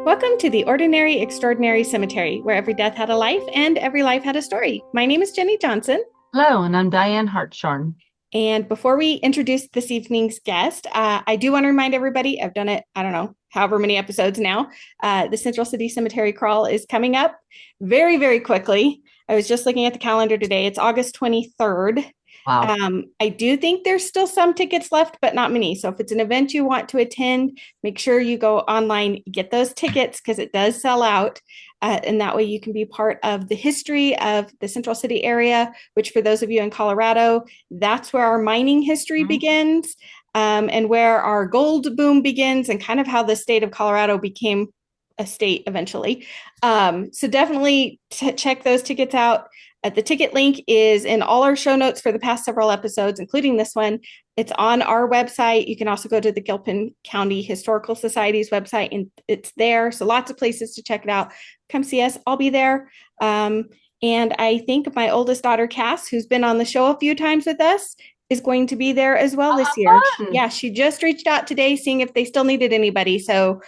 Welcome to the Ordinary Extraordinary Cemetery, where every death had a life and every life had a story. My name is Jennie Johnson. Hello, and I'm Diane Hartshorn. And before we introduce this evening's guest, I do want to remind everybody I've done it, I don't know, however many episodes now. The Central City Cemetery Crawl is coming up very, very quickly. I was just looking at the calendar today. It's August 23rd. Wow. I do think there's still some tickets left, but not many. So if it's an event you want to attend, make sure you go online, get those tickets because it does sell out. And that way you can be part of the history of the Central City area, which for those of you in Colorado, that's where our mining history Mhm. begins, and where our gold boom begins, and kind of how the state of Colorado became a state eventually. So definitely check those tickets out. The ticket link is in all our show notes for the past several episodes, including this one. It's on our website. You can also go to the Gilpin County Historical Society's website, and it's there. So lots of places to check it out. Come see us. I'll be there. And I think my oldest daughter, Cass, who's been on the show a few times with us, is going to be there as well Oh, this year. how fun. Yeah, she just reached out today seeing if they still needed anybody. So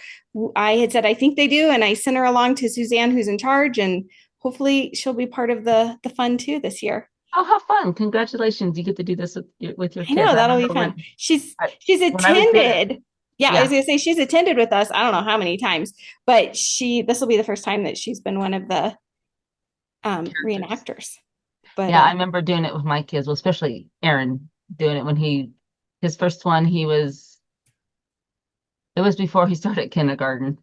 I had said, I think they do. And I sent her along to Suzanne, who's in charge, and hopefully she'll be part of the fun too this year. Oh, how fun. Congratulations. You get to do this with your I kids. know I that'll be remember fun. when She's I, she's when I was there. attended. Yeah, I was Yeah. gonna say she's attended with us. I don't know how many times, but this will be the first time that she's been one of the Characters. reenactors. But Yeah, I remember doing it with my kids, well, especially Aaron doing it when his first one, it was before he started kindergarten.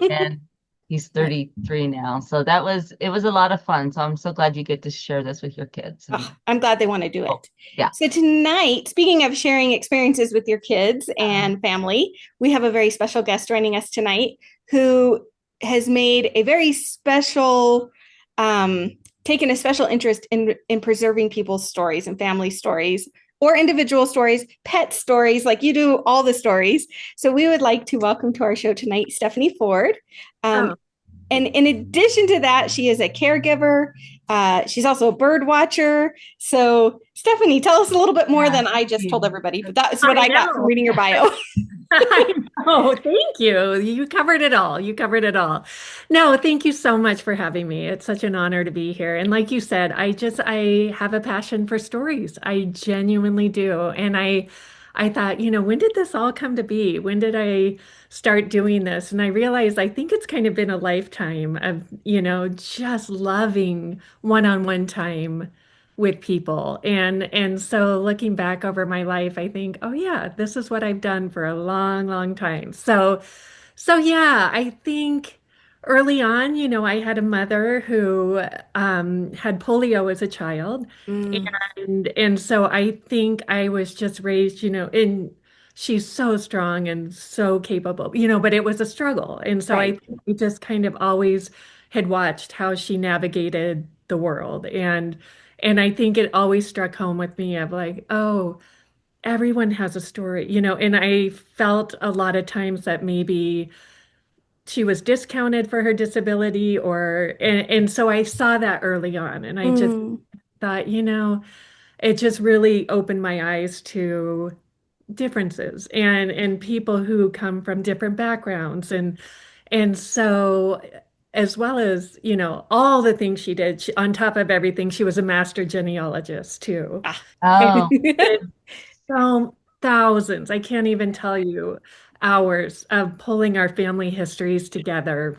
And he's 33 now. So it was a lot of fun. So I'm so glad you get to share this with your kids. oh, And I'm glad they want to do oh, it. yeah. So tonight, speaking of sharing experiences with your kids and family, we have a very special guest joining us tonight who has made a very special, um, taken a special interest in preserving people's stories and family stories or individual stories, pet stories, like you do all the stories. So we would like to welcome to our show tonight Stephanie Ford. Um, Oh, and in addition to that, she is a caregiver. She's also a bird watcher. So, Stephanie, tell us a little bit more yeah. than I Thank just told you. everybody, but that's what I I got from know. reading your bio. I know. Thank you. You covered it all. You covered it all. No, thank you so much for having me. It's such an honor to be here. And like you said, I have a passion for stories. I genuinely do. And I thought, when did this all come to be? When did I start doing this? And I realized I think it's kind of been a lifetime of, just loving one-on-one time with people. And so looking back over my life, I think, oh yeah, this is what I've done for a long, long time. So yeah, I think early on, I had a mother who had polio as a child. Mm, And so I think I was just raised, in she's so strong and so capable, but it was a struggle. And so I right. think we just kind of always had watched how she navigated the world. And I think it always struck home with me of like, oh, everyone has a story, and I felt a lot of times that maybe she was discounted for her disability and so I saw that early on and I just Mm, thought, it just really opened my eyes to differences and people who come from different backgrounds and so as well as, all the things she did, on top of everything, she was a master genealogist too. ah. Oh, And so thousands, I can't even tell you, hours of pulling our family histories together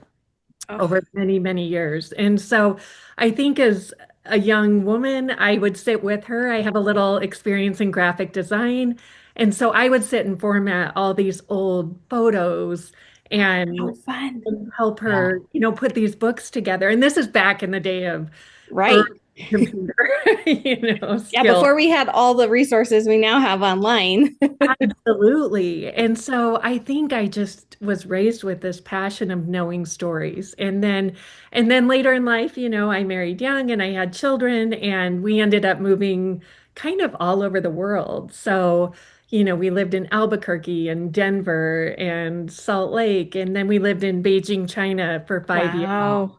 Oh, over many, many years. And so I think as a young woman, I would sit with her. I have a little experience in graphic design. And so I would sit and format all these old photos how and, fun. and help yeah. her, put these books together. And this is back in the day of early Right. computer, Yeah, skills. before we had all the resources we now have online. Absolutely. And so I think I just was raised with this passion of knowing stories. And then later in life, I married young and I had children and we ended up moving kind of all over the world. So, we lived in Albuquerque and Denver and Salt Lake, and then we lived in Beijing, China for 5 years. Wow.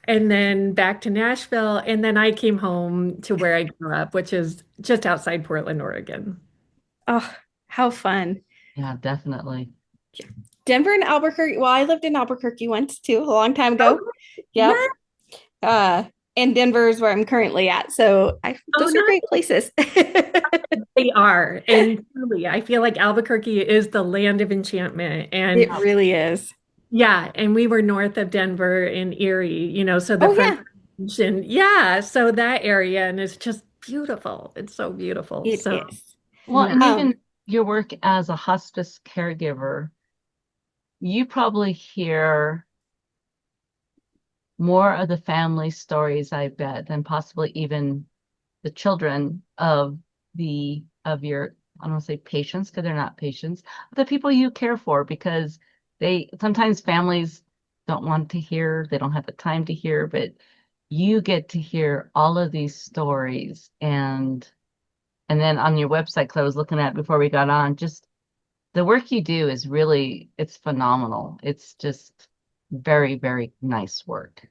And then back to Nashville, and then I came home to where I grew up, which is just outside Portland, Oregon. Oh, how fun. Yeah, definitely. Denver and Albuquerque. Well, I lived in Albuquerque once too, a long time ago. Okay. Yep. Yeah. Uh, and Denver is where I'm currently at. So Oh, those are great places. they are. And truly, I feel like Albuquerque is the land of enchantment. And It really is. yeah, and we were north of Denver in Erie, so the Oh French yeah, Revolution, yeah, so that area, and it's just beautiful. It's so beautiful. it So, is. Well, yeah. and even your work as a hospice caregiver, you probably hear more of the family stories, I bet, than possibly even the children of your, I don't want to say patients because they're not patients, but the people you care for, because they sometimes families don't want to hear, they don't have the time to hear, but you get to hear all of these stories. And then on your website, because I was looking at before we got on, just the work you do is really, it's phenomenal. It's just very, very nice work.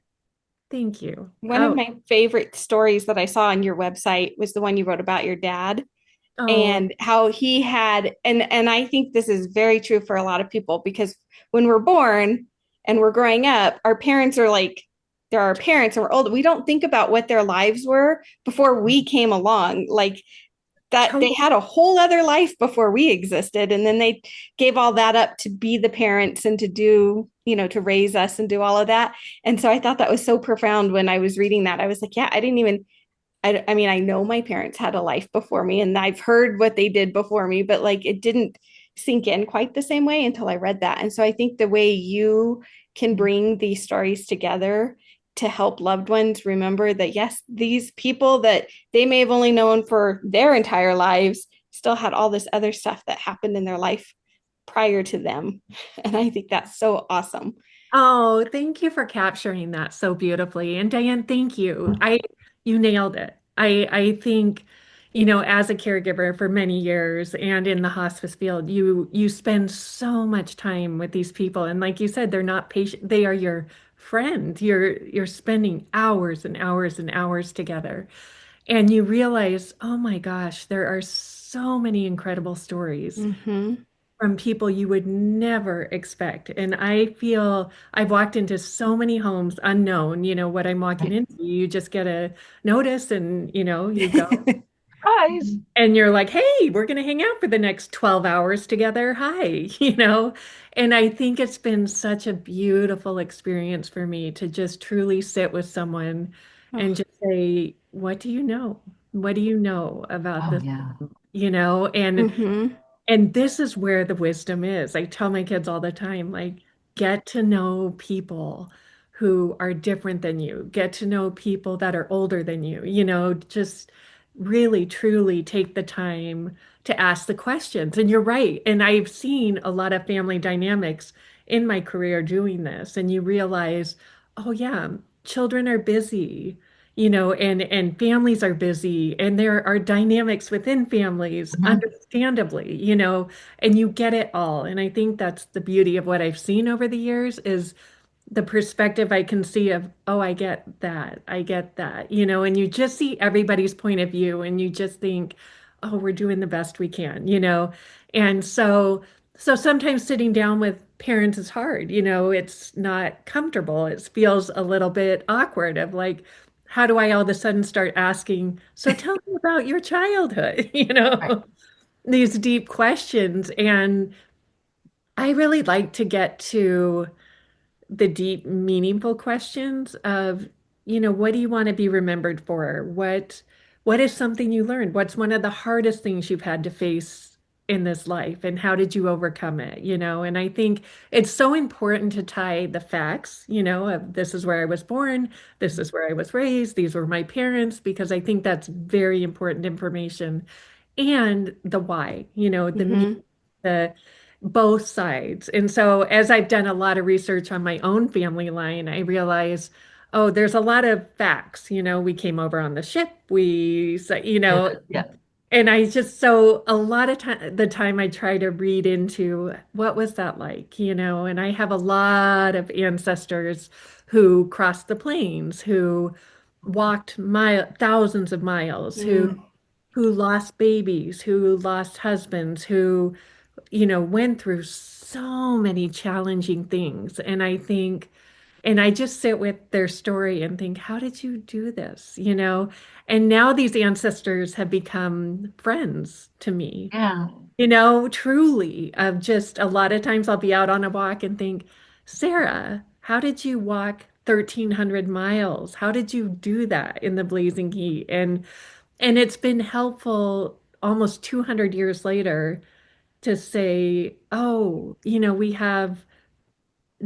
Thank you. One of Oh, my favorite stories that I saw on your website was the one you wrote about your dad oh, and how he had and I think this is very true for a lot of people because when we're born and we're growing up, our parents are like they're our parents and we're old. We don't think about what their lives were before we came along. Like that they totally. had a whole other life before we existed and then they gave all that up to be the parents and to do to raise us and do all of that. And so I thought that was so profound when I was reading that. I was like, yeah, I didn't even I mean, I know my parents had a life before me and I've heard what they did before me, but like it didn't sink in quite the same way until I read that. And so I think the way you can bring these stories together to help loved ones remember that, yes, these people that they may have only known for their entire lives still had all this other stuff that happened in their life prior to them. And I think that's so awesome. Oh, thank you for capturing that so beautifully. And Diane, thank you. You nailed it. I think, as a caregiver for many years and in the hospice field, you spend so much time with these people. And like you said, they're not patient, they are your friend. You're spending hours and hours and hours together. And you realize, oh my gosh, there are so many incredible stories Mm-hmm. from people you would never expect. And I feel I've walked into so many homes unknown, what I'm walking Right? into. You just get a notice and, you go Guys. and you're like, hey, we're going to hang out for the next 12 hours together. Hi, And I think it's been such a beautiful experience for me to just truly sit with someone Oh. and just say, what do you know? What do you know about Oh this? yeah. And Mm-hmm. this is where the wisdom is. I tell my kids all the time, like, get to know people who are different than you, get to know people that are older than you, just really, truly take the time to ask the questions. And you're right. And I've seen a lot of family dynamics in my career doing this. And you realize, oh, yeah, children are busy. And families are busy, and there are dynamics within families, Mhm. understandably, and you get it all. And I think that's the beauty of what I've seen over the years is the perspective I can see of, oh, I get that, and you just see everybody's point of view and you just think, oh, we're doing the best we can, And so sometimes sitting down with parents is hard, it's not comfortable. It feels a little bit awkward of like, how do I all of a sudden start asking, so tell me about your childhood, Right. these deep questions. And I really like to get to the deep, meaningful questions of, what do you want to be remembered for? What is something you learned? What's one of the hardest things you've had to face in this life? And how did you overcome it? And I think it's so important to tie the facts, of this is where I was born, this is where I was raised, these were my parents, because I think that's very important information. And the why, Mm-hmm. the both sides. And so as I've done a lot of research on my own family line, I realize, oh, there's a lot of facts. We came over on the ship, Yeah. and I just so a lot of time the time I try to read into what was that like, and I have a lot of ancestors who crossed the plains, who walked thousands of miles, who Mm. who lost babies, who lost husbands, who went through so many challenging things. And I think, and I just sit with their story and think, how did you do this? And now these ancestors have become friends to me, Yeah. truly, of just a lot of times I'll be out on a walk and think, Sarah, how did you walk 1,300 miles? How did you do that in the blazing heat? And it's been helpful almost 200 years later to say, oh, we have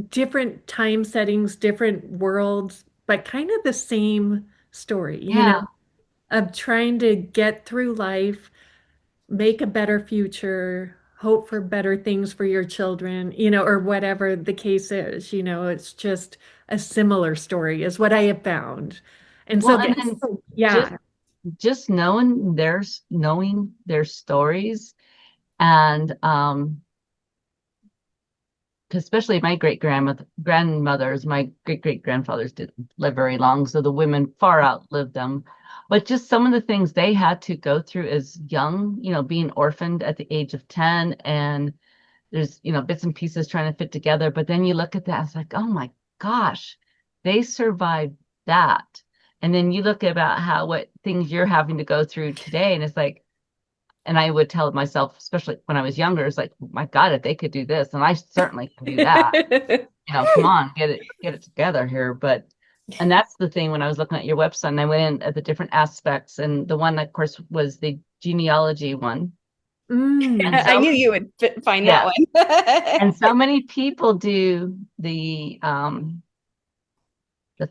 different time settings, different worlds, but kind of the same story, Yeah. of trying to get through life, make a better future, hope for better things for your children, or whatever the case is. It's just a similar story is what I have found. And Well, so, and then just yeah, just knowing their stories and 'cause especially my grandmothers, my great grandfathers didn't live very long, so the women far outlived them. But just some of the things they had to go through as young, being orphaned at the age of 10, and there's, bits and pieces trying to fit together. But then you look at that, it's like, oh my gosh, they survived that. And then you look about what things you're having to go through today, and it's like, and I would tell myself, especially when I was younger, it's like, my God, if they could do this, and I certainly can do that. Come on, get it together here. But, and that's the thing when I was looking at your website and I went in at the different aspects, and the one, of course, was the genealogy one. And mm, I so, knew you would find that yeah, one. and so many people do the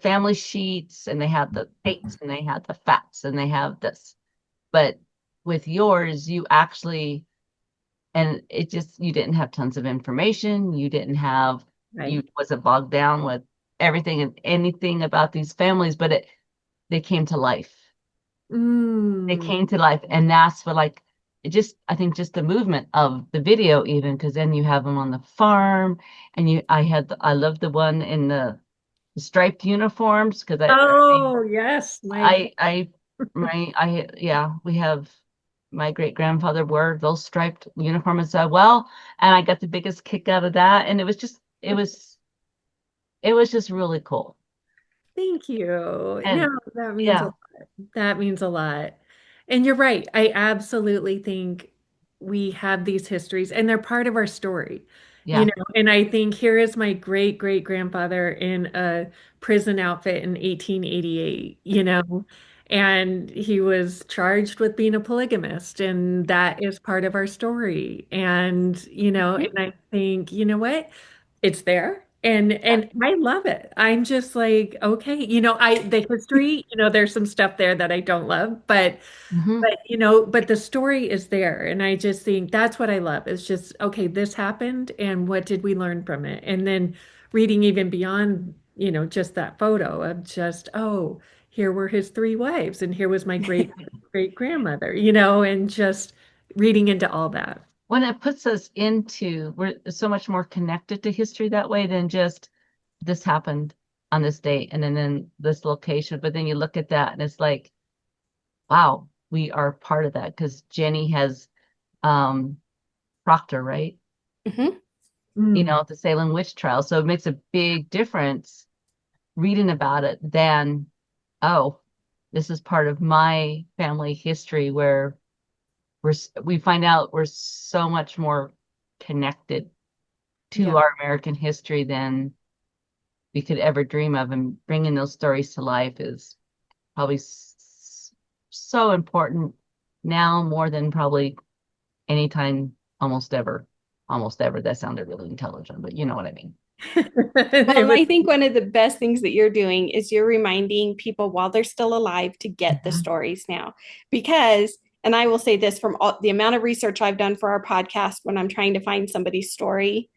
family sheets, and they have the dates, and they have the facts, and they have this. But with yours, you actually, and it just, you didn't have tons of information. You didn't have, right. you wasn't bogged down with everything and anything about these families, but they came to life. They Mm. came to life, and that's what, like, it just, I think just the movement of the video, even because then you have them on the farm, and I love the one in the striped uniforms, because Oh, yes, I yeah, we have, my great grandfather wore those striped uniforms as well, and I got the biggest kick out of that, and it was just really cool. thank you. No, And that means a yeah, lot. That means a lot. And you're right. I absolutely think we have these histories and they're part of our story, yeah. and I think here is my great great grandfather in a prison outfit in 1888, and he was charged with being a polygamist, and that is part of our story. And, Mhm. and I think, you know what? It's there. And I love it. I'm just like, okay, the history, there's some stuff there that I don't love, Hmm. but the story is there. And I just think that's what I love. It's just, okay, this happened and what did we learn from it? And then reading even beyond, just that photo of just, oh, here were his three wives and here was my great great grandmother, and just reading into all that. When it puts us into, we're so much more connected to history that way than just this happened on this date and then this location. But then you look at that and it's like, wow, we are part of that, because Jenny has um Proctor, right? Mhm. Mm. The Salem witch trial. So it makes a big difference reading about it than, oh, this is part of my family history, where we find out we're so much more connected to Yeah. our American history than we could ever dream of. And bringing those stories to life is probably so important now, more than probably anytime, almost ever. Almost ever. That sounded really intelligent, but you know what I mean. It Well, was I think one of the best things that you're doing is you're reminding people while they're still alive to get the Mhm. stories now. Because, and I will say this from the amount of research I've done for our podcast when I'm trying to find somebody's story,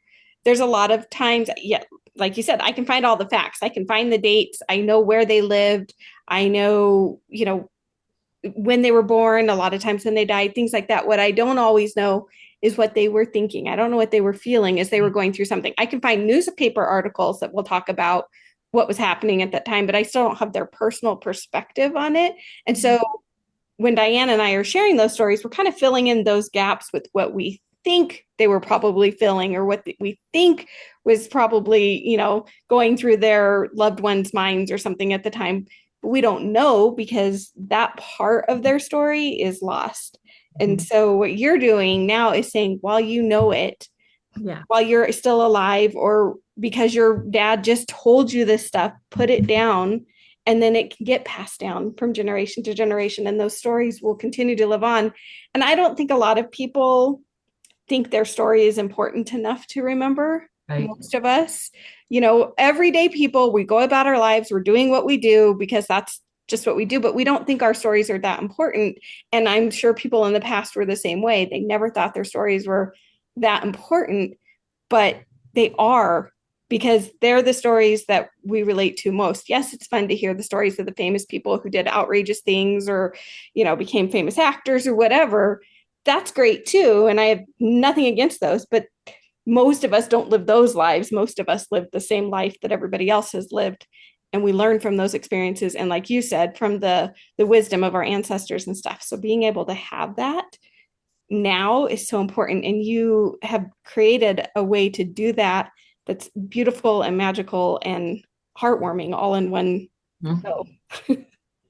there's a lot of times, yeah, like you said, I can find all the facts, I can find the dates, I know where they lived, I know, when they were born, a lot of times when they died, things like that. What I don't always know is what they were thinking. I don't know what they were feeling as they were going through something. I can find newspaper articles that will talk about what was happening at that time, but I still don't have their personal perspective on it. And so when Diane and I are sharing those stories, we're kind of filling in those gaps with what we think they were probably feeling or what we think was probably, going through their loved ones' minds or something at the time. But we don't know because that part of their story is lost. And Mhm. so what you're doing now is saying, while you know it, Yeah. while you're still alive, or because your dad just told you this stuff, put it down, and then it can get passed down from generation to generation, and those stories will continue to live on. And I don't think a lot of people think their story is important enough to remember. Right. Most of us, everyday people, we go about our lives, we're doing what we do because that's just what we do, but we don't think our stories are that important. And I'm sure people in the past were the same way. They never thought their stories were that important, but they are, because they're the stories that we relate to most. Yes, it's fun to hear the stories of the famous people who did outrageous things or, became famous actors or whatever. That's great too. And I have nothing against those, but most of us don't live those lives. Most of us live the same life that everybody else has lived. And we learn from those experiences. And like you said, from the wisdom of our ancestors and stuff. So being able to have that now is so important. And you have created a way to do that that's beautiful and magical and heartwarming all in one Mhm. go.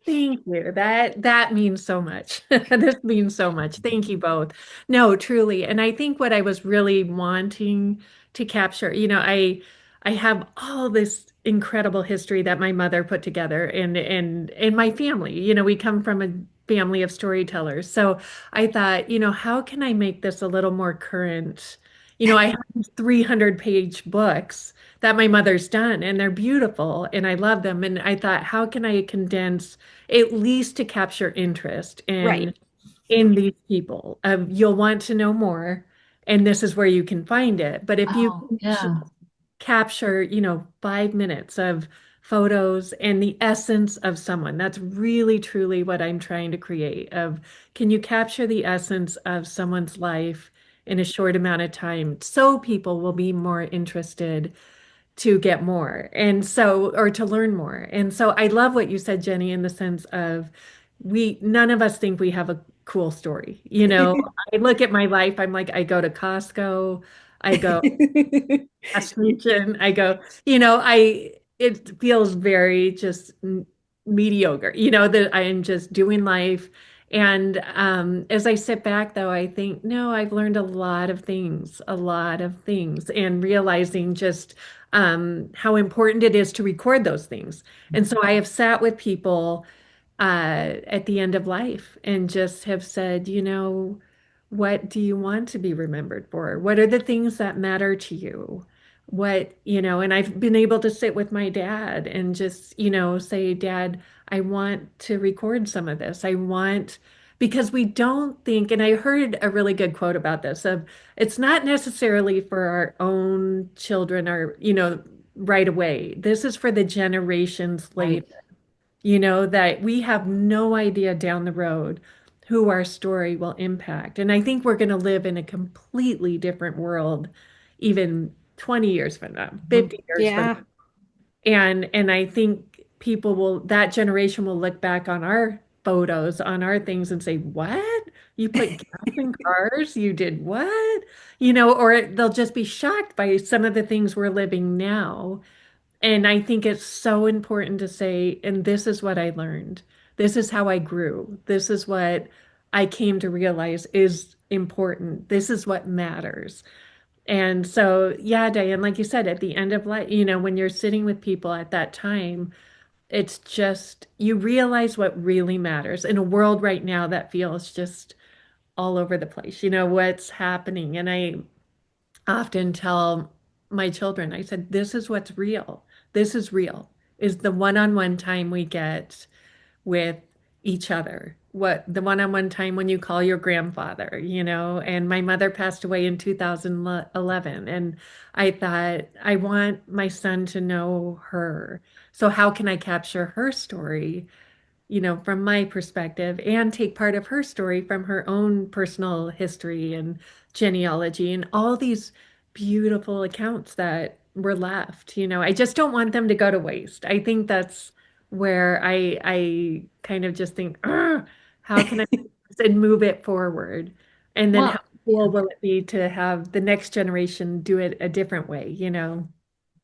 Thank you. That means so much. This means so much. Thank you both. No, truly. And I think what I was really wanting to capture, I have all this incredible history that my mother put together and my family. We come from a family of storytellers. So I thought, how can I make this a little more current? I have these 300-page books that my mother's done, and they're beautiful, and I love them. And I thought, how can I condense at least to capture interest Right. in these people? You'll want to know more, and this is where you can find it. But if you Oh, can just yeah. capture, 5 minutes of photos and the essence of someone, that's really truly what I'm trying to create. Of can you capture the essence of someone's life in a short amount of time so people will be more interested to get more and so or to learn more. And so I love what you said, Jenny, in the sense of we none of us think we have a cool story. I look at my life, I'm like, I go to Costco, I go gas station, I go, I it feels very just mediocre, that I am just doing life. And as I sit back, though, I think, no, I've learned a lot of things, and realizing just how important it is to record those things. And so I have sat with people at the end of life and just have said, what do you want to be remembered for? What are the things that matter to you? And I've been able to sit with my dad and just, say, Dad, I want to record some of this. Because we don't think, and I heard a really good quote about this of it's not necessarily for our own children or, right away. This is for the generations later, Right. that we have no idea down the road who our story will impact. And I think we're going to live in a completely different world, even 20 years from now, Mhm. 50 years from Yeah. now. And I think that generation will look back on our photos, on our things and say, what? You put gas in cars? You did what? Or they'll just be shocked by some of the things we're living now. And I think it's so important to say, and this is what I learned. This is how I grew. This is what I came to realize is important. This is what matters. And so, yeah, Diane, like you said, at the end of life, when you're sitting with people at that time, it's just you realize what really matters in a world right now that feels just all over the place, what's happening. And I often tell my children, I said, this is what's real. This is real, is the one-on-one time we get with each other. What the one-on-one time when you call your grandfather, and my mother passed away in 2011. And I thought, I want my son to know her. So how can I capture her story? From my perspective and take part of her story from her own personal history and genealogy and all these beautiful accounts that were left. I just don't want them to go to waste. I think that's where I kind of just think, "Ugh, how can I and move it forward? And then how Well, cool will it be to have the next generation do it a different way, you know?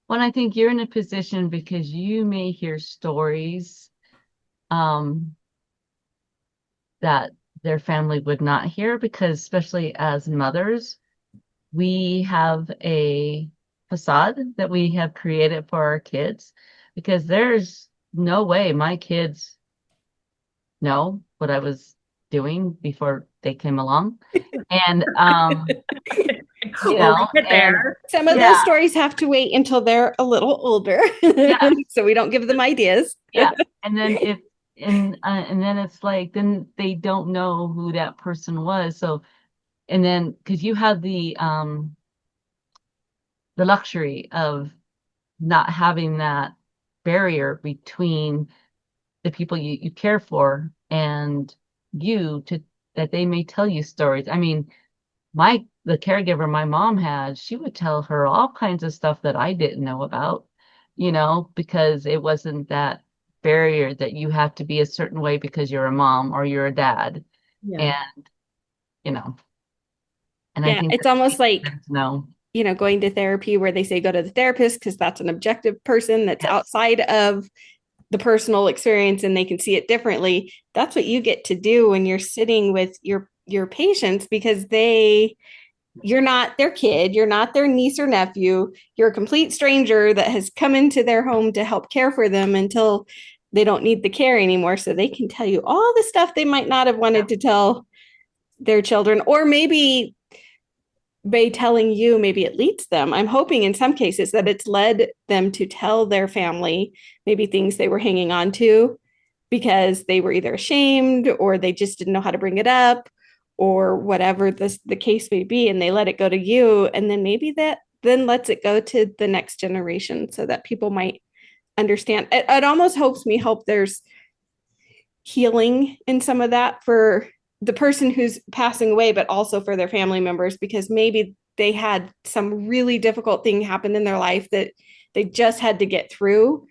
Well, I think you're in a position because you may hear stories um, that their family would not hear because, especially as mothers, we have a facade that we have created for our kids because there's no way my kids know what I was doing before they came along. And We'll leave it and there. Some of those yeah, stories have to wait until they're a little older, yeah, so we don't give them ideas. yeah. And then and then it's like then they don't know who that person was. So and then because you have the luxury of not having that barrier between the people you care for and you to that they may tell you stories. I mean, the caregiver my mom had, she would tell her all kinds of stuff that I didn't know about, because it wasn't that barrier that you have to be a certain way because you're a mom or you're a dad. Yeah. And, you know, and I Yeah, think it's that almost makes like, sense now. going to therapy where they say go to the therapist because that's an objective person that's Yes. outside of the personal experience and they can see it differently. That's what you get to do when you're sitting with your patients because you're not their kid, you're not their niece or nephew, you're a complete stranger that has come into their home to help care for them until they don't need the care anymore, so they can tell you all the stuff they might not have wanted to tell their children, or maybe by telling you, maybe it leads them. I'm hoping in some cases that it's led them to tell their family maybe things they were hanging on to because they were either ashamed or they just didn't know how to bring it up or whatever the case may be. And they let it go to you. And then maybe that then lets it go to the next generation so that people might understand. It almost hope there's healing in some of that for the person who's passing away, but also for their family members, because maybe they had some really difficult thing happen in their life that they just had to get through,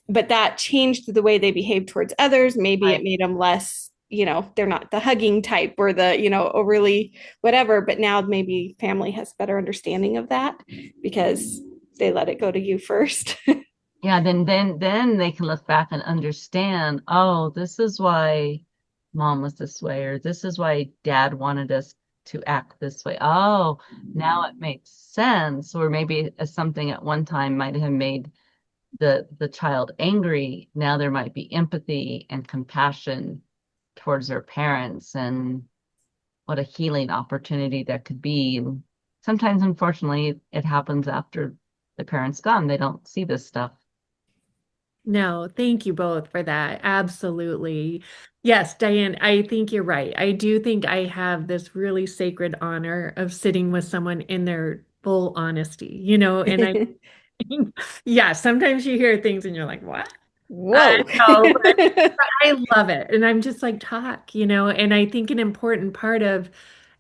but that changed the way they behave towards others. Maybe it Right. made them less, they're not the hugging type or the, overly whatever, but now maybe family has better understanding of that because they let it go to you first. Yeah, then they can look back and understand, oh, this is why mom was this way, or this is why dad wanted us to act this way. Oh, now it makes sense. Or maybe as something at one time might have made the child angry. Now there might be empathy and compassion towards their parents, and what a healing opportunity that could be. And sometimes, unfortunately, it happens after the parent's gone. They don't see this stuff. No, thank you both for that. Absolutely. Yes, Diane, I think you're right. I do think I have this really sacred honor of sitting with someone in their full honesty, and I think, yeah, sometimes you hear things and you're like, what? I Whoa. know, but I love it. And I'm just like, talk, and I think an important part of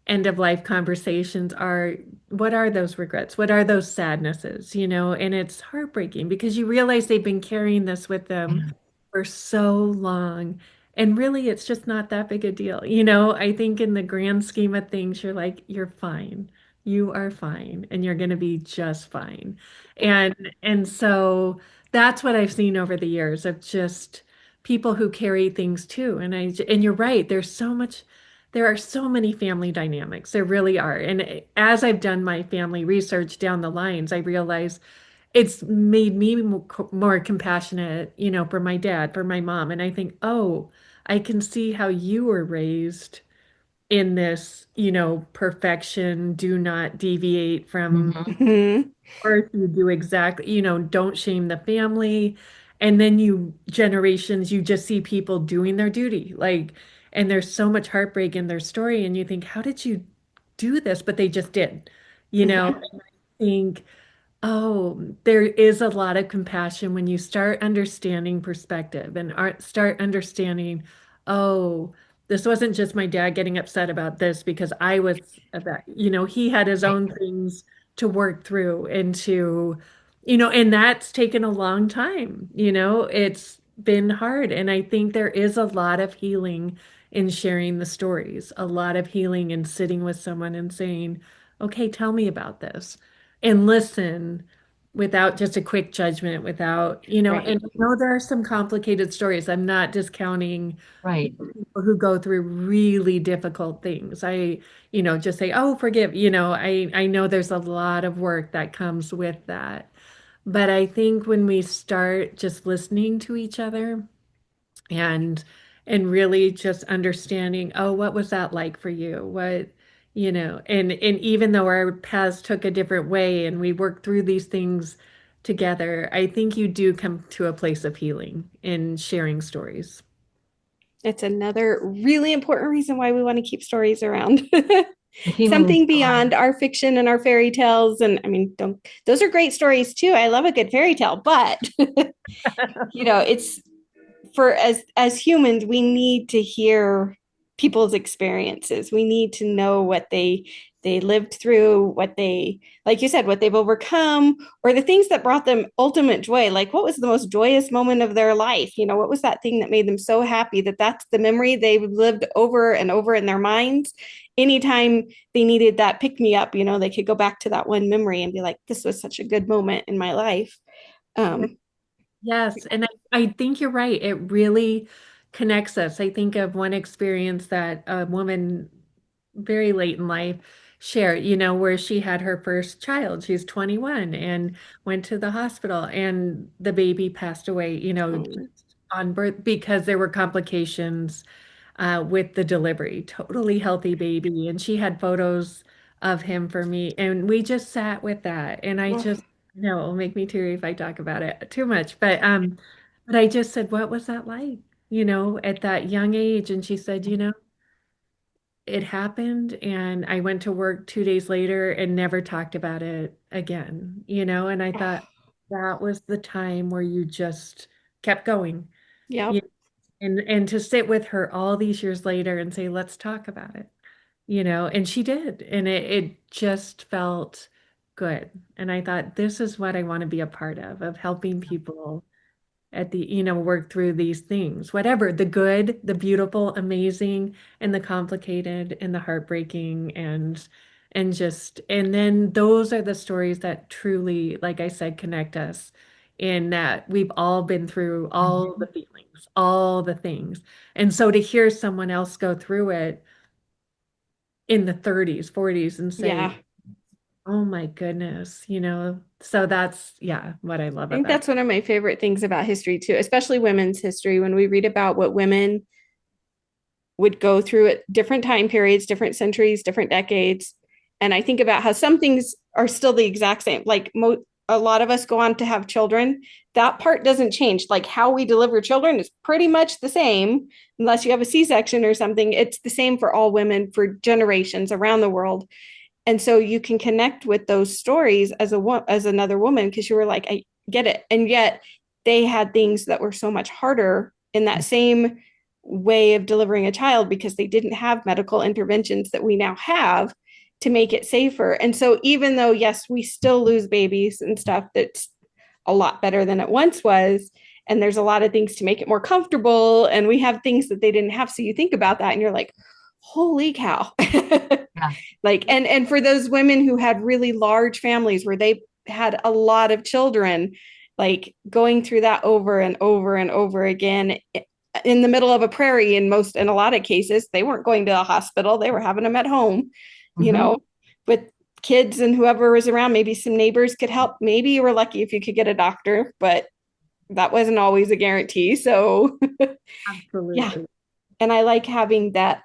end of life conversations are what are those regrets? What are those sadnesses? And it's heartbreaking because you realize they've been carrying this with them for so long. And really, it's just not that big a deal. I think in the grand scheme of things, you're like, you're fine. You are fine, and you're going to be just fine. And so that's what I've seen over the years of just people who carry things too. And you're right, there are so many family dynamics. There really are. And as I've done my family research down the lines, I realize it's made me more compassionate, for my dad, for my mom. And I think, oh, I can see how you were raised in this, perfection, do not deviate from Mhm. Mhm. earth, you do exactly, don't shame the family. And then generations, you just see people doing their duty. And there's so much heartbreak in their story. And you think, how did you do this? But they just did, Yeah. And I think, oh, there is a lot of compassion when you start understanding perspective and start understanding, oh, this wasn't just my dad getting upset about this because I was about, he had his Right. own things to work through and and that's taken a long time, it's been hard. And I think there is a lot of healing in sharing the stories, a lot of healing and sitting with someone and saying, okay, tell me about this, and listen without just a quick judgment, without, Right. and I know there are some complicated stories. I'm not discounting Right. people who go through really difficult things. Just say, oh, forgive, I know there's a lot of work that comes with that. But I think when we start just listening to each other and really just understanding, oh, what was that like for you? And even though our paths took a different way and we worked through these things together, I think you do come to a place of healing in sharing stories. It's another really important reason why we want to keep stories around. The healing Something story. beyond our fiction and our fairy tales. And I mean, don't those are great stories too. I love a good fairy tale, but it's for as humans, we need to hear people's experiences. We need to know what they lived through, what they, like you said, what they've overcome, or the things that brought them ultimate joy. Like, what was the most joyous moment of their life? What was that thing that made them so happy that that's the memory they've lived over and over in their minds? Anytime they needed that pick me up, they could go back to that one memory and be like, this was such a good moment in my life. Um, Yes, and I think you're right. It really connects us. I think of one experience that a woman very late in life shared, where she had her first child. She's 21 and went to the hospital, and the baby passed away, um, on birth because there were complications with the delivery. Totally healthy baby. And she had photos of him for me. And we just sat with that. And I just, no, it'll make me teary if I talk about it too much. But I just said, what was that like, at that young age? And she said, it happened. And I went to work 2 days later and never talked about it again, and I thought that was the time where you just kept going. yep. And to sit with her all these years later and say, let's talk about it, and she did. And it just felt good. And I thought, this is what I want to be a part of helping people work through these things, whatever, the good, the beautiful, amazing, and the complicated and the heartbreaking and then those are the stories that truly, like I said, connect us in that we've all been through all the feelings, all the things. And so to hear someone else go through it in the 30s, 40s and Yeah. say, oh my goodness, so that's, yeah, what I love I think about that's one of my favorite things about history too, especially women's history, when we read about what women would go through at different time periods, different centuries, different decades. And I think about how some things are still the exact same. Like a lot of us go on to have children. That part doesn't change. Like how we deliver children is pretty much the same, unless you have a C-section or something. It's the same for all women for generations around the world. And so you can connect with those stories as another woman because you were like, I get it. And yet they had things that were so much harder in that same way of delivering a child because they didn't have medical interventions that we now have to make it safer. And so even though yes, we still lose babies and stuff, that's a lot better than it once was, and there's a lot of things to make it more comfortable, and we have things that they didn't have. So you think about that and you're like, holy cow. Yeah. Like, and for those women who had really large families where they had a lot of children, like going through that over and over and over again in the middle of a prairie, in a lot of cases they weren't going to the hospital, they were having them at home, you Hmm. know with kids, and whoever was around, maybe some neighbors could help, maybe you were lucky if you could get a doctor, but that wasn't always a guarantee. So yeah, Absolutely. and I like having that,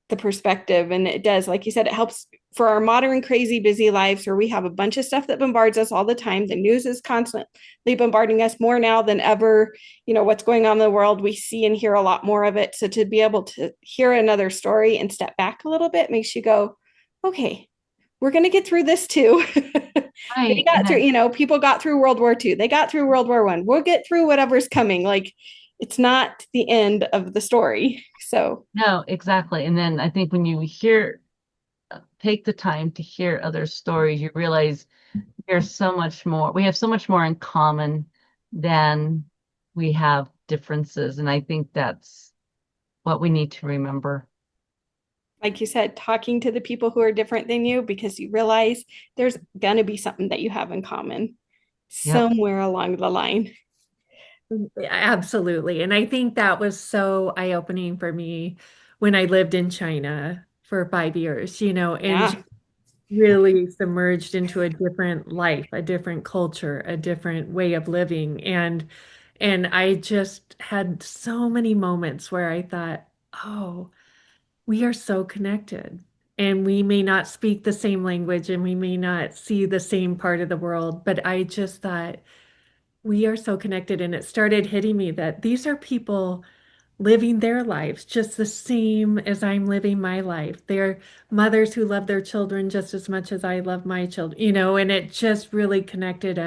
the perspective. And it does, like you said, it helps for our modern crazy busy lives where we have a bunch of stuff that bombards us all the time. The news is constantly bombarding us more now than ever. What's going on in the world, we see and hear a lot more of it. So to be able to hear another story and step back a little bit makes you go, okay, we're going to get through this too. They Right. got through, people got through World War II, they got through World War I, we'll get through whatever's coming. Like, it's not the end of the story. So No, exactly. And then I think when you take the time to hear other stories, you realize there's so much more. We have so much more in common than we have differences. And I think that's what we need to remember. Like you said, talking to the people who are different than you because you realize there's going to be something that you have in common Yep. somewhere along the line. Absolutely. And I think that was so eye-opening for me when I lived in China for 5 years, and Yeah. just really submerged into a different life, a different culture, a different way of living. And I just had so many moments where I thought, oh, we are so connected. And we may not speak the same language and we may not see the same part of the world, but I just thought we are so connected. And it started hitting me that these are people living their lives just the same as I'm living my life. They're mothers who love their children just as much as I love my children, and it just really connected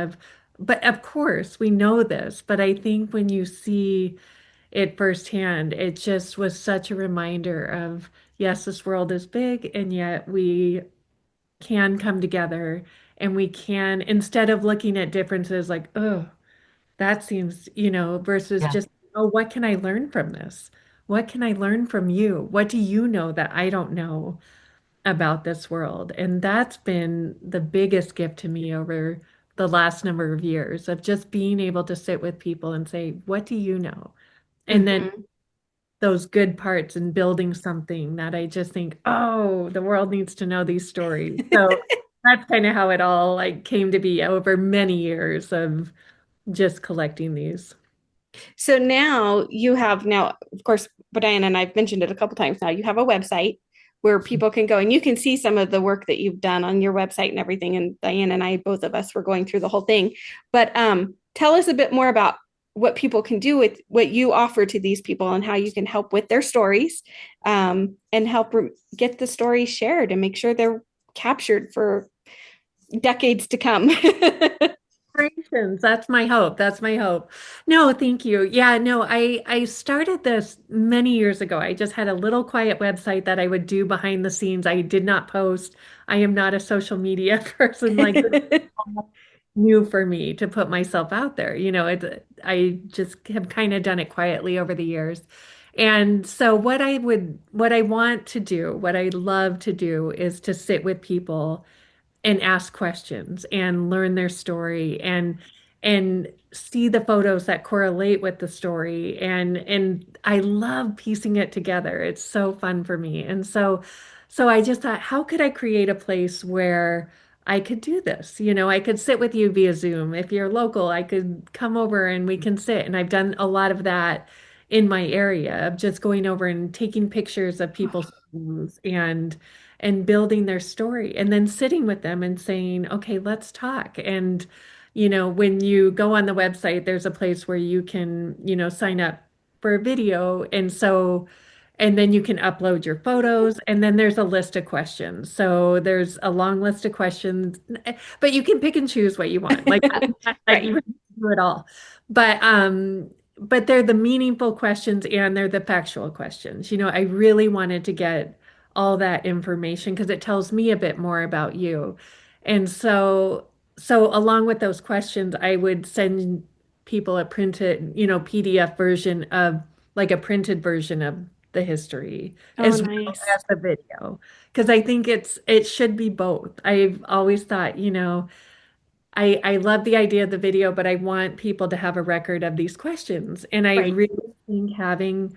but of course we know this, but I think when you see it firsthand, it just was such a reminder of, yes, this world is big, and yet we can come together and we can, instead of looking at differences like, oh, that seems, versus Yeah. just, oh, what can I learn from this? What can I learn from you? What do you know that I don't know about this world? And that's been the biggest gift to me over the last number of years of just being able to sit with people and say, what do you know? And then Mhm. those good parts and building something that I just think, oh, the world needs to know these stories. So that's kind of how it all like came to be over many years of just collecting these. So now you have now, of course, Diane and I've mentioned it a couple times now. You have a website where people can go and you can see some of the work that you've done on your website and everything. And Diane and I, both of us, were going through the whole thing. But tell us a bit more about what people can do with what you offer to these people and how you can help with their stories, and help get the stories shared and make sure they're captured for decades to come. Generations. That's my hope. That's my hope. No, thank you. Yeah, no, I started this many years ago. I just had a little quiet website that I would do behind the scenes. I did not post. I am not a social media person. Like this is all new for me to put myself out there. I just have kind of done it quietly over the years. And so what I want to do, what I love to do is to sit with people and ask questions and learn their story and see the photos that correlate with the story, and I love piecing it together. It's so fun for me. And so I just thought, how could I create a place where I could do this? I could sit with you via Zoom. If you're local, I could come over and we can sit. And I've done a lot of that in my area of just going over and taking pictures of people's homes and building their story and then sitting with them and saying, okay, let's talk. And, when you go on the website, there's a place where you can, sign up for a video. And then you can upload your photos, and then there's a list of questions. So there's a long list of questions, but you can pick and choose what you want. Like, like Right. you can do it all. But they're the meaningful questions and they're the factual questions. I really wanted to get all that information because it tells me a bit more about you. And so along with those questions, I would send people a printed, PDF version of like a printed version of the history Oh, as well nice. as the video. Because I think it should be both. I've always thought, I love the idea of the video, but I want people to have a record of these questions. And I Right. really think having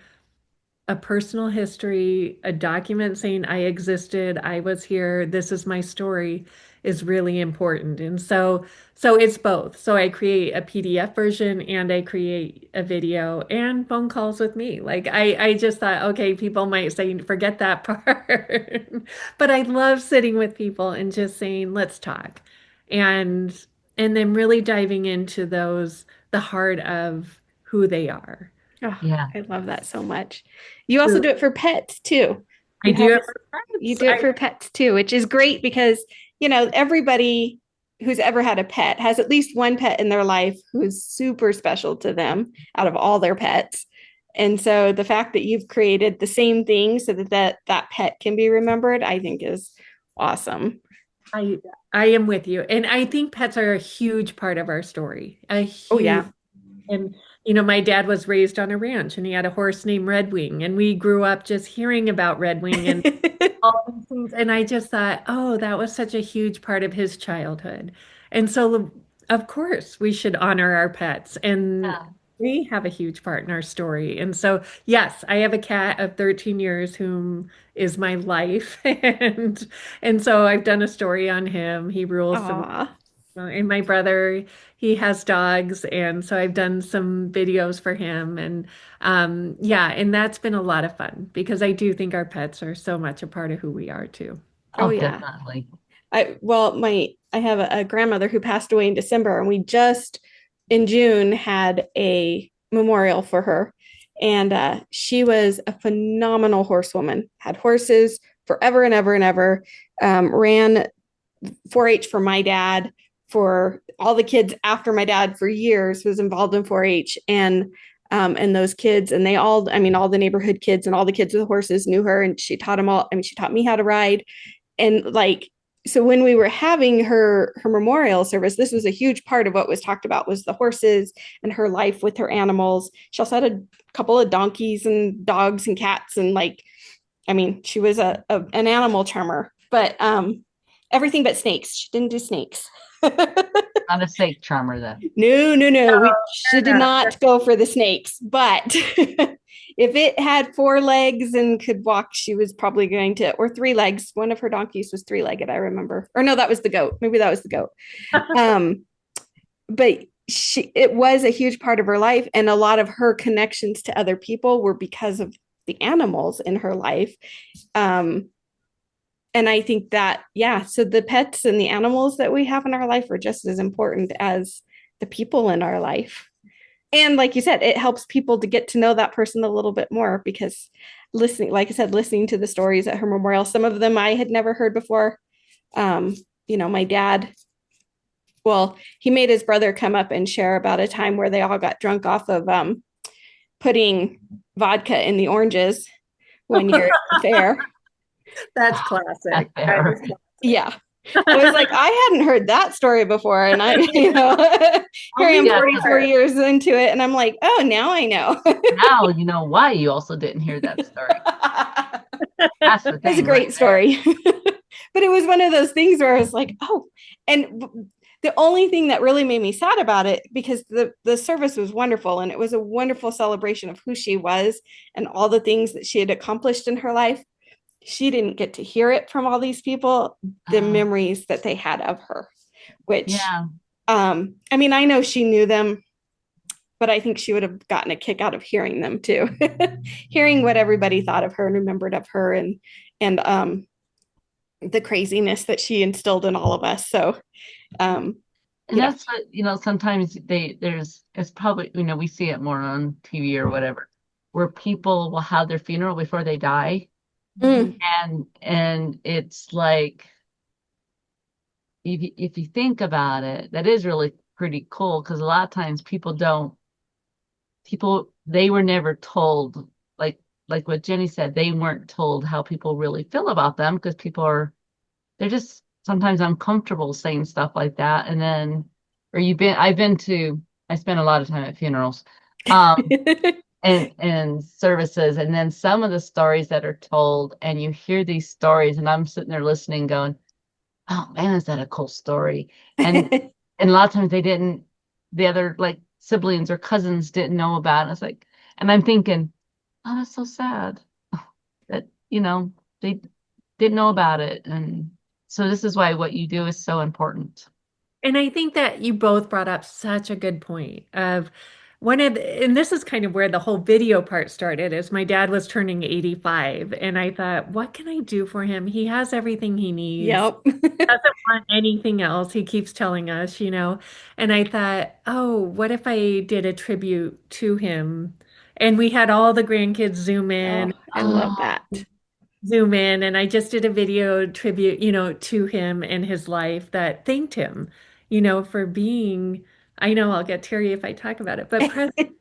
a personal history, a document saying I existed, I was here, this is my story is really important. And so it's both. So I create a PDF version and I create a video and phone calls with me. Like I just thought, okay, people might say forget that part. But I love sitting with people and just saying, let's talk. And and then really diving into the heart of who they are. Oh, Yeah. I love that so much. You also Truly. do it for pets too. I You do have it this, for you pets. do it for pets too, which is great because, everybody who's ever had a pet has at least one pet in their life who's super special to them out of all their pets. And so the fact that you've created the same thing so that pet can be remembered, I think is awesome. I I am with you. And I think pets are a huge part of our story. A Oh huge. yeah. And, my dad was raised on a ranch and he had a horse named Redwing. And we grew up just hearing about Redwing and all these things. And I just thought, oh, that was such a huge part of his childhood. And so, of course, we should honor our pets. And Yeah. we have a huge part in our story. And so, yes, I have a cat of 13 years whom is my life. And so I've done a story on him. He rules the Aw. and my brother, he has dogs, and so I've done some videos for him, and yeah, and that's been a lot of fun because I do think our pets are so much a part of who we are too. Oh Oh, yeah. definitely. I have a grandmother who passed away in December, and we just in June had a memorial for her. And she was a phenomenal horsewoman, had horses forever and ever and ever, ran 4-H for my dad, for all the kids after my dad for years, was involved in 4-H. And those kids, and they all, I mean, all the neighborhood kids and all the kids with horses knew her, and she taught them all. I mean, she taught me how to ride. And like, so when we were having her memorial service, this was a huge part of what was talked about, was the horses and her life with her animals. She also had a couple of donkeys and dogs and cats, and like, I mean, she was an animal charmer, but everything but snakes. She didn't do snakes. Not a snake charmer then. No, no, no. She Fair did enough. not go for the snakes, but if it had 4 legs and could walk, she was probably going to, or 3 legs. One of her donkeys was 3-legged, I remember. Or no, that was the goat. Maybe that was the goat. Um, but it was a huge part of her life, and a lot of her connections to other people were because of the animals in her life. Um, and I think that, yeah, so the pets and the animals that we have in our life are just as important as the people in our life. And like you said, it helps people to get to know that person a little bit more, because listening, like I said, listening to the stories at her memorial, some of them I had never heard before. Um, my dad, well, he made his brother come up and share about a time where they all got drunk off of putting vodka in the oranges one year at the fair. That's That's classic. That fair. is Yeah. I was like, I hadn't heard that story before. And here I only am Yeah, 44 more. years into it. And I'm like, oh, now I know. now you know why you also didn't hear that story. That's the It's a thing right great there. story. But it was one of those things where I was like, oh, and the only thing that really made me sad about it, because the service was wonderful and it was a wonderful celebration of who she was and all the things that she had accomplished in her life. She didn't get to hear it from all these people, the Oh, memories that they had of her, which, yeah. I mean, I know she knew them, but I think she would have gotten a kick out of hearing them too. Hearing what everybody thought of her and remembered of her, and the craziness that she instilled in all of us. So, um, And you know, that's what, sometimes it's probably, we see it more on TV or whatever, where people will have their funeral before they die. mm, And it's like, if you think about it, that is really pretty cool, because a lot of times they were never told, like what Jenny said, they weren't told how people really feel about them, because they're just sometimes uncomfortable saying stuff like that. And then, or I spent a lot of time at funerals, and services, and then some of the stories that are told, and you hear these stories, and I'm sitting there listening, going, "Oh man, is that a cool story?" And and a lot of times the other like siblings or cousins didn't know about it. It's like, and I'm thinking, oh, that's so sad that they didn't know about it. And so this is why what you do is so important. And I think that you both brought up such a good point of and this is kind of where the whole video part started, is my dad was turning 85, and I thought, what can I do for him? He has everything he needs. yep. Doesn't want anything else. He keeps telling us. And I thought, oh, what if I did a tribute to him? And we had all the grandkids Oh, I Oh, love that. zoom in, and I just did a video tribute, to him and his life that thanked him, for being, I know I'll get teary if I talk about it, but present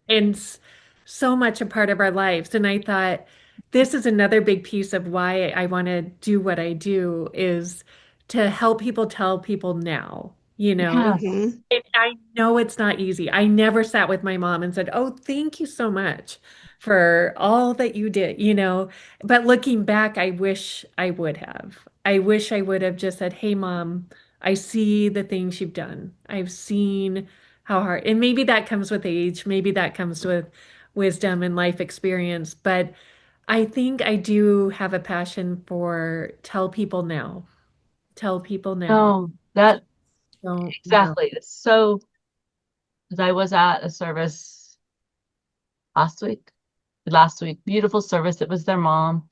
and so much a part of our lives. And I thought this is another big piece of why I want to do what I do, is to help people tell people now. you know. Yes. Mhm. And I know it's not easy. I never sat with my mom and said, "Oh, thank you so much for all that you did," you know. But looking back, I wish I would have. I wish I would have just said, "Hey, mom, I see the things you've done. I've seen how hard," and maybe that comes with age, maybe that comes with wisdom and life experience, but I think I do have a passion for tell people now. Tell people now. No, that Don't know. exactly. So, because I was at a service last week, beautiful service. It was their mom,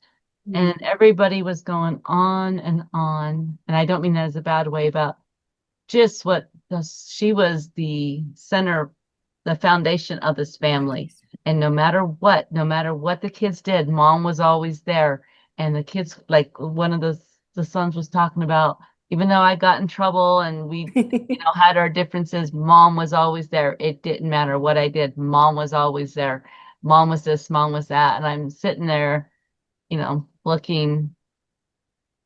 and Mm. everybody was going on and on. And I don't mean that as a bad way, but just she was the center, the foundation of this family. And no matter what the kids did, mom was always there. And the kids, like one of the sons was talking about, even though I got in trouble and we, had our differences, mom was always there. It didn't matter what I did. Mom was always there. Mom was this, mom was that. And I'm sitting there, looking,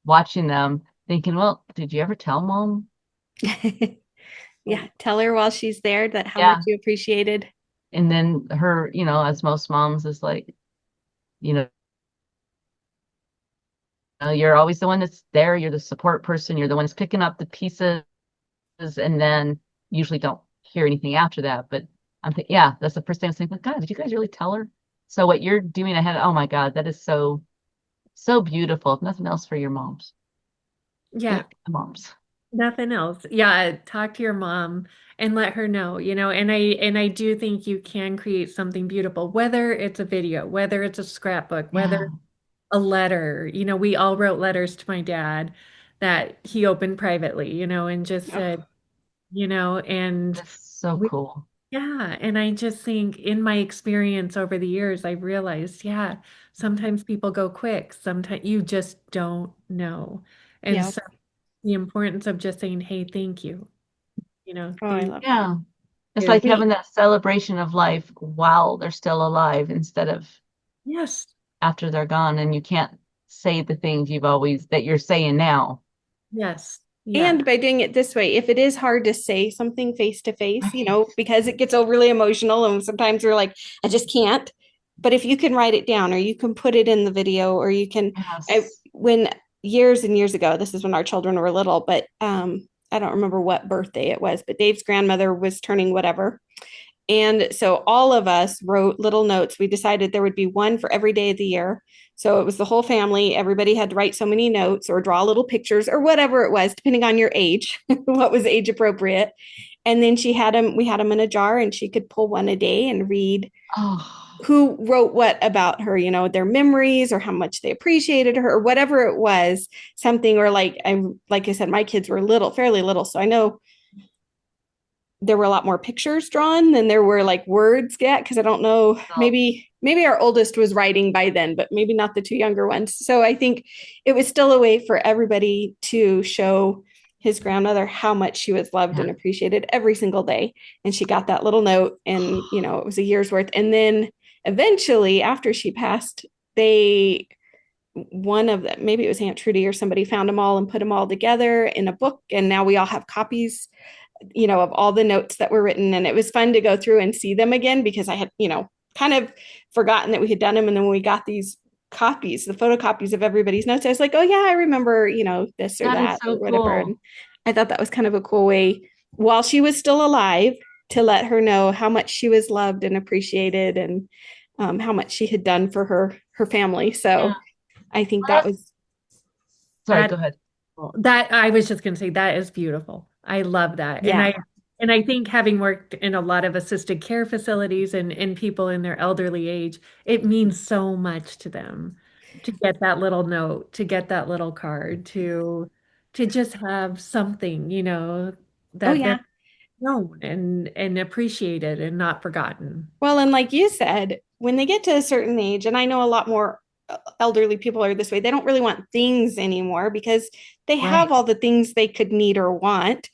watching them, thinking, well, did you ever tell mom? Yeah, tell her while she's there that how much Yeah. you appreciated. And then her, as most moms is like, you know, you're always the one that's there. You're the support person. You're the one that's picking up the pieces and then usually don't hear anything after that. But I'm thinking, yeah, that's the first thing I was thinking, God, did you guys really tell her? So what you're doing ahead, oh my God, that is so, so beautiful. If nothing else for your moms. Yeah, Thank the moms. nothing else. Yeah, talk to your mom and let her know, and I do think you can create something beautiful, whether it's a video, whether it's a scrapbook, whether Yeah, a letter. We all wrote letters to my dad that he opened privately, and just Oh, said, and that's so we, cool. yeah, and I just think in my experience over the years, I realized, yeah, sometimes people go quick, sometimes you just don't know. And yeah. so the importance of just saying, hey, thank you, Oh, I thank love that. Yeah. It's you. like having that celebration of life while they're still alive instead of Yes, after they're gone and you can't say the things that you're saying now. yes, yeah, And by doing it this way, if it is hard to say something face to face, Right. because it gets overly emotional and sometimes we're like, I just can't. But if you can write it down or you can put it in the video or you can, Yes. when years and years ago, this is when our children were little, but I don't remember what birthday it was, but Dave's grandmother was turning whatever. And so all of us wrote little notes. We decided there would be one for every day of the year. So it was the whole family. Everybody had to write so many notes or draw little pictures or whatever it was, depending on your age, what was age appropriate. And then we had them in a jar and she could pull one a day and read Oh, who wrote what about her, their memories or how much they appreciated her or whatever it was, something or like I said, my kids were little, fairly little. So I know there were a lot more pictures drawn than there were like words yet because I don't know, no. maybe our oldest was writing by then, but maybe not the two younger ones. So I think it was still a way for everybody to show his grandmother how much she was loved Yeah. and appreciated every single day. And she got that little note and it was a year's worth. And then eventually after she passed, they one of them, maybe it was Aunt Trudy or somebody found them all and put them all together in a book. And now we all have copies of all the notes that were written. And it was fun to go through and see them again because I had, kind of forgotten that we had done them. And then when we got these copies, the photocopies of everybody's notes, I was like, oh, yeah, I remember, this or That is that or so whatever. And cool. I thought that was kind of a cool way while she was still alive to let her know how much she was loved and appreciated and how much she had done for her family. Yeah. So I think Well, that was, sorry, that go ahead. that I was just going to say that is beautiful. I love that. And yeah. I think having worked in a lot of assisted care facilities and people in their elderly age, it means so much to them to get that little note, to get that little card, to just have something, Oh, that yeah. they're known and appreciated and not forgotten. Well, and like you said, when they get to a certain age, and I know a lot more elderly people are this way, they don't really want things anymore because they have Right. all the things they could need or want.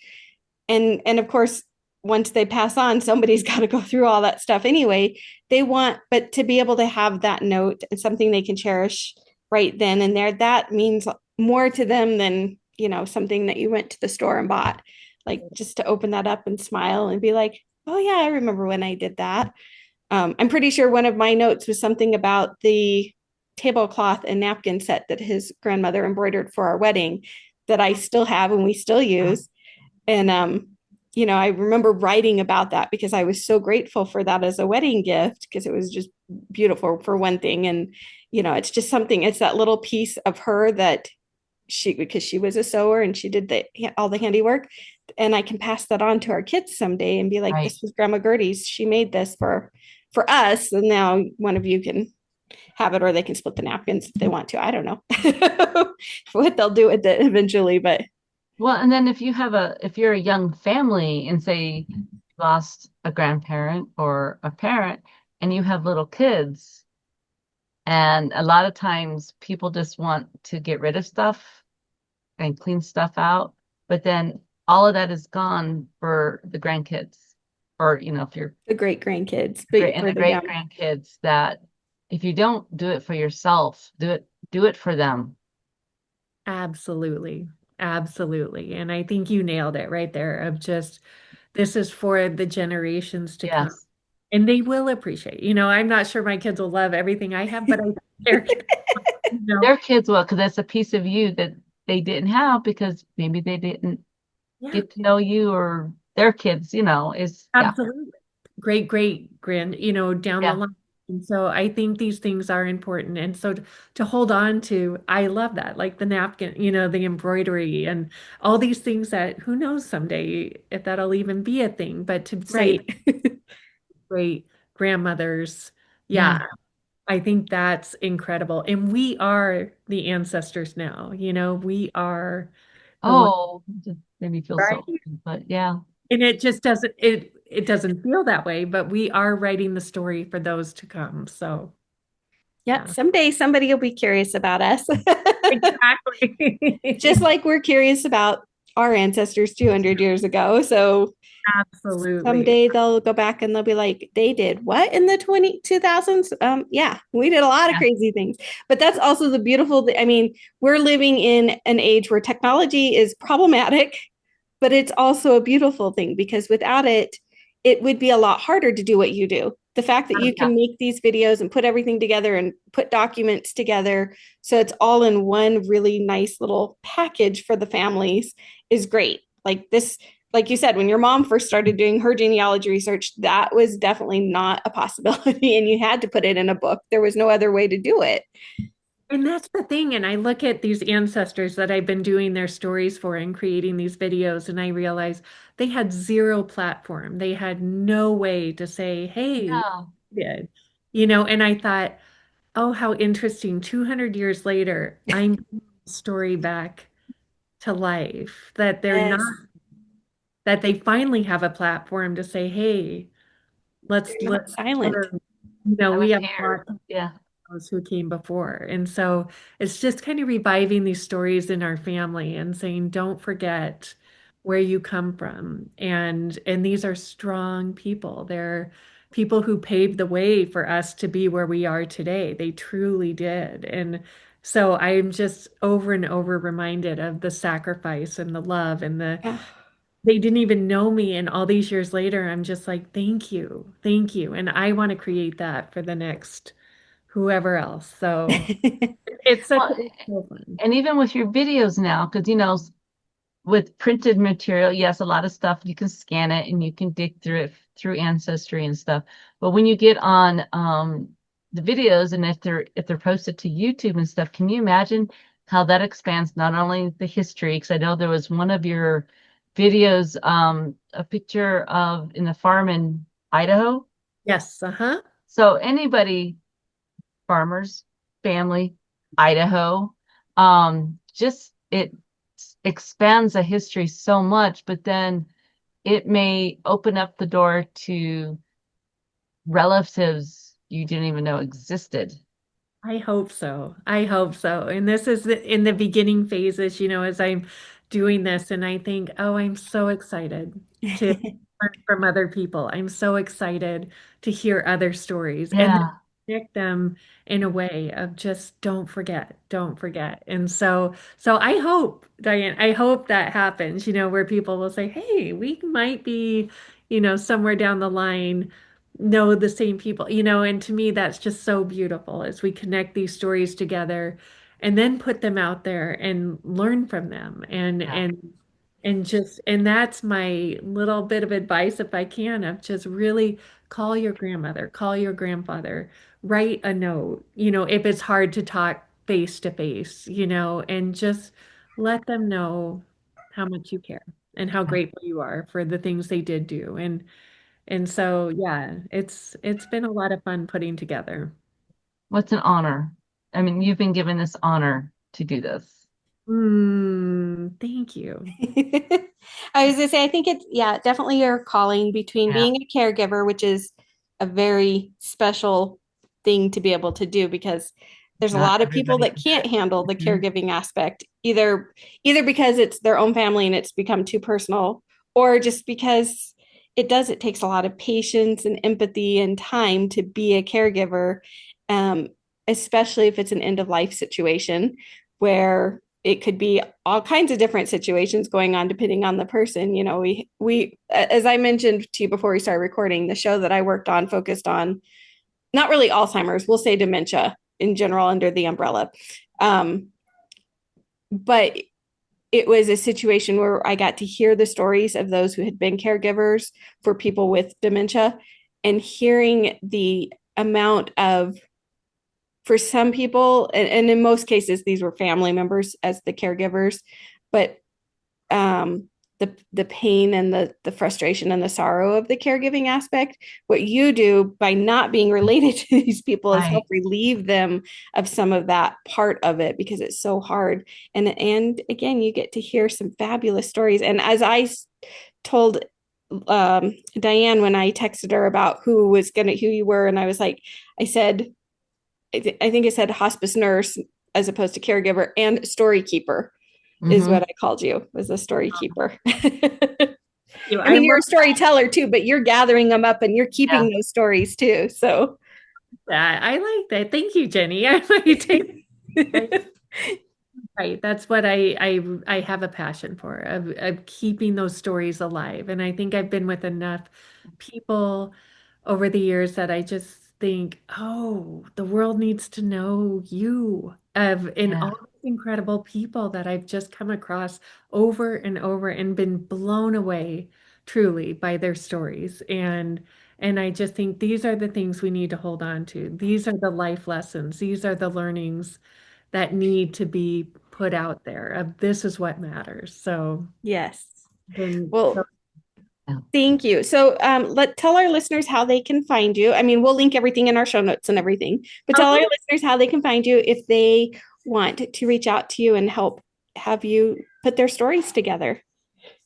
And of course, once they pass on, somebody's got to go through all that stuff anyway. But to be able to have that note and something they can cherish right then and there, that means more to them than, something that you went to the store and bought. like just to open that up and smile and be like, oh yeah, I remember when I did that. I'm pretty sure one of my notes was something about the tablecloth and napkin set that his grandmother embroidered for our wedding that I still have and we still use. And I remember writing about that because I was so grateful for that as a wedding gift because it was just beautiful for one thing. And it's just something, it's that little piece of her that because she was a sewer and she did all the handiwork. And I can pass that on to our kids someday and be like, Right. this was Grandma Gertie's. She made this for us. And now one of you can have it, or they can split the napkins if they want to. I don't know what they'll do with it eventually, but Well, and then if you're a young family and say you lost a grandparent or a parent and you have little kids, and a lot of times people just want to get rid of stuff and clean stuff out, but then all of that is gone for the grandkids, or if you're the great grandkids, great but and for the the young. great grandkids, that if you don't do it for yourself, do it for them. Absolutely. Absolutely. And I think you nailed it right there of just this is for the generations to come. Yes. And they will appreciate. I'm not sure my kids will love everything I have, but I they're you know, Their kids will, because that's a piece of you that they didn't have because maybe they didn't yeah, get to know you, or their kids, is, yeah, absolutely. Great, great grand, down the yeah, line. And so I think these things are important. And so to hold on to, I love that, like the napkin, the embroidery and all these things that who knows someday if that'll even be a thing. But to say Right. great grandmothers, yeah, yeah. I think that's incredible. And we are the ancestors now, we are the one, Oh, it just made me feel right? so old, but yeah. And it just it doesn't feel that way, but we are writing the story for those to come. So Yep. yeah, Someday somebody will be curious about us. Just exactly. like we're curious about our ancestors 200 years ago. So Absolutely. someday they'll go back and they'll be like, they did what in the 2000s? Yeah, we did a lot of Yeah. crazy things. But that's also the beautiful I mean, we're living in an age where technology is problematic, but it's also a beautiful thing because without it, it would be a lot harder to do what you do. The fact that you Yeah. can make these videos and put everything together and put documents together so it's all in one really nice little package for the families is great. Like this, like you said, when your mom first started doing her genealogy research, that was definitely not a possibility. And you had to put it in a book. There was no other way to do it. And that's the thing. And I look at these ancestors that I've been doing their stories for and creating these videos, and I realize they had zero platform. They had no way to say, hey, we Yeah. did, and I thought, oh, how interesting. 200 years later, I'm bringing the story back to life, that they're not, Yes, that they finally have a platform to say, hey, let's, they're not let's, silent. I we was have a here. lot of Yeah. those who came before. And so it's just kind of reviving these stories in our family and saying, don't forget where you come from. And these are strong people. They're people who paved the way for us to be where we are today. They truly did. And so I'm just over and over reminded of the sacrifice and the love and Yeah. they didn't even know me. And all these years later, I'm just like, thank you. Thank you. And I want to create that for the next whoever else. So it's such Well, so fun. and even with your videos now, because with printed material, yes, a lot of stuff you can scan it and you can dig through it through Ancestry and stuff. But when you get on the videos, and if they're posted to YouTube and stuff, can you imagine how that expands not only the history? Because I know there was one of your videos, a picture of in a farm in Idaho. Yes. Uh-huh. So anybody, farmers, family, Idaho, just it expands a history so much, but then it may open up the door to relatives you didn't even know existed. I hope so. I hope so. And this is in the beginning phases, as I'm doing this, and I think, oh, I'm so excited to learn from other people. I'm so excited to hear other stories. And Yeah. connect them in a way of just don't forget, don't forget. And so I hope, Diane, I hope that happens, where people will say, hey, we might be, somewhere down the line know the same people, and to me that's just so beautiful as we connect these stories together and then put them out there and learn from them Yeah. and that's my little bit of advice, if I can, of just really call your grandmother, call your grandfather, write a note, if it's hard to talk face to face, and just let them know how much you care and how grateful you are for the things they did do. And so, yeah, it's been a lot of fun putting together. What's an honor? I mean, you've been given this honor to do this. Thank you. I was gonna say, I think it's, yeah, definitely your calling between Yeah. being a caregiver, which is a very special thing to be able to do because there's a Not lot of people everybody that can do can't handle the it. Mhm. caregiving aspect, either because it's their own family and it's become too personal, or just because it takes a lot of patience and empathy and time to be a caregiver, um, especially if it's an end of life situation where it could be all kinds of different situations going on depending on the person. We as I mentioned to you before we started recording, the show that I worked on focused on not really Alzheimer's, we'll say dementia in general under the umbrella. Um, but it was a situation where I got to hear the stories of those who had been caregivers for people with dementia and hearing the amount of, for some people, and in most cases, these were family members as the caregivers, but the pain and the frustration and the sorrow of the caregiving aspect. What you do by not being related to these people is help Right. relieve them of some of that part of it because it's so hard. And again, you get to hear some fabulous stories. And as I told Diane when I texted her about who you were, and I was like, I said, I think it said hospice nurse as opposed to caregiver and story keeper is what Hmm. I called you, was a story keeper. I I mean, you're love a storyteller too, but you're gathering them up and you're Yeah. keeping those stories too. So that. I like that. Thank you, Jenny. I might take. Right. That's what I have a passion for of keeping those stories alive. And I think I've been with enough people over the years that I just think, oh, the world needs to know you of and Yeah. all these incredible people that I've just come across over and over and been blown away truly by their stories. And I just think these are the things we need to hold on to. These are the life lessons. These are the learnings that need to be put out there of this is what matters. So yes. then Well, Yeah. thank you. So let tell our listeners how they can find you. I mean, we'll link everything in our show notes and everything, but tell our okay. listeners how they can find you if they want to reach out to you and help have you put their stories together.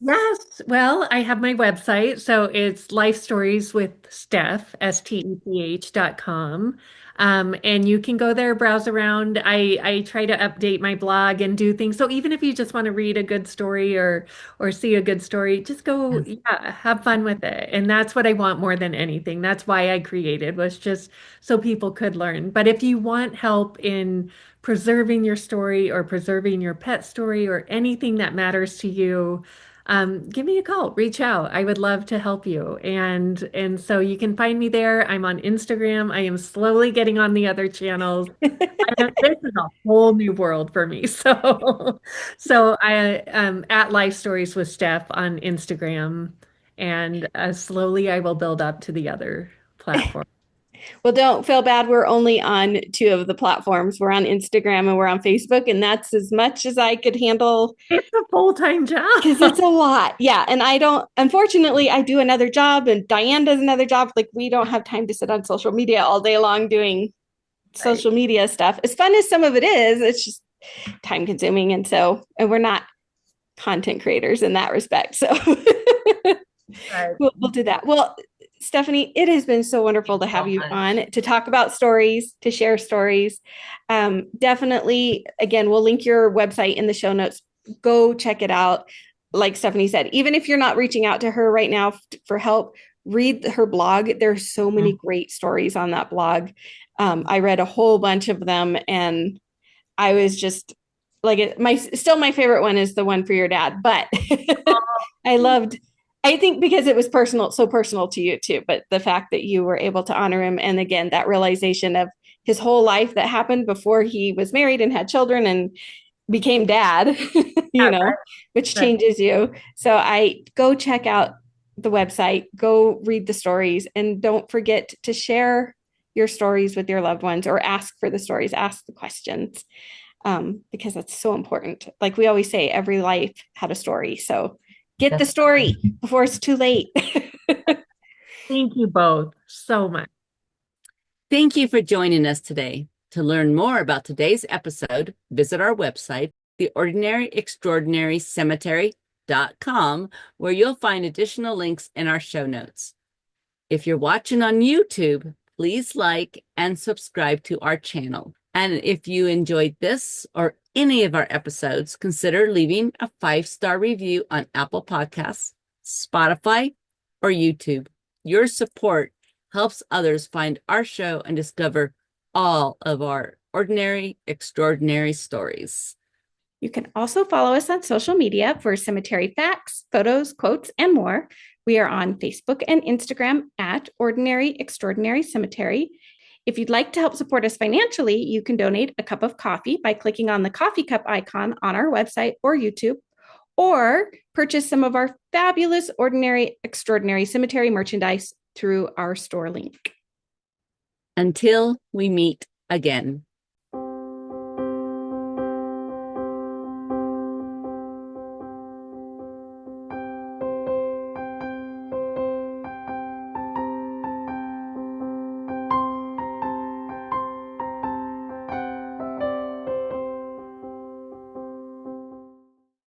Yes. Well, I have my website. So it's Life Stories with Steph, STEPH.com. And you can go there, browse around. I try to update my blog and do things. So even if you just want to read a good story or see a good story, just go, Yes. yeah, have fun with it. And that's what I want more than anything. That's why I created was just so people could learn. But if you want help in preserving your story or preserving your pet story or anything that matters to you, give me a call, reach out. I would love to help you. And so you can find me there. I'm on Instagram. I am slowly getting on the other channels. This is a whole new world for me. So I at Life Stories with Steph on Instagram, and slowly I will build up to the other platform. Well, don't feel bad. We're only on two of the platforms. We're on Instagram and we're on Facebook, and that's as much as I could handle It's a full-time because job. it's a lot. Yeah. And I don't, unfortunately, I do another job and Diane does another job. Like, we don't have time to sit on social media all day long doing Right. social media stuff. As fun as some of it is, it's just time consuming. And we're not content creators in that respect. So Right. we'll do that. Well, Stephanie, it has been so Thank wonderful you to have so you much. on to talk about stories, to share stories. Definitely, again, we'll link your website in the show notes. Go check it out. Like Stephanie said, even if you're not reaching out to her right now for help, read her blog. There's so many Mhm. great stories on that blog. I read a whole bunch of them, and I was just like, my favorite one is the one for your dad, but I loved, I think because it was personal, so personal to you too, but the fact that you were able to honor him. And again, that realization of his whole life that happened before he was married and had children and became dad, Yeah, which right. changes you. So I go check out the website, go read the stories, and don't forget to share your stories with your loved ones or ask for the stories, ask the questions, because that's so important. Like we always say, every life had a story. So get the That's story before it's too late. Thank you both so much. Thank you for joining us today. To learn more about today's episode, visit our website, theordinaryextraordinarycemetery.com, where you'll find additional links in our show notes. If you're watching on YouTube, please like and subscribe to our channel. And if you enjoyed this or any of our episodes, consider leaving a 5-star review on Apple Podcasts, Spotify, or YouTube. Your support helps others find our show and discover all of our ordinary, extraordinary stories. You can also follow us on social media for cemetery facts, photos, quotes, and more. We are on Facebook and Instagram at Ordinary Extraordinary Cemetery. If you'd like to help support us financially, you can donate a cup of coffee by clicking on the coffee cup icon on our website or YouTube, or purchase some of our fabulous Ordinary Extraordinary Cemetery merchandise through our store link. Until we meet again.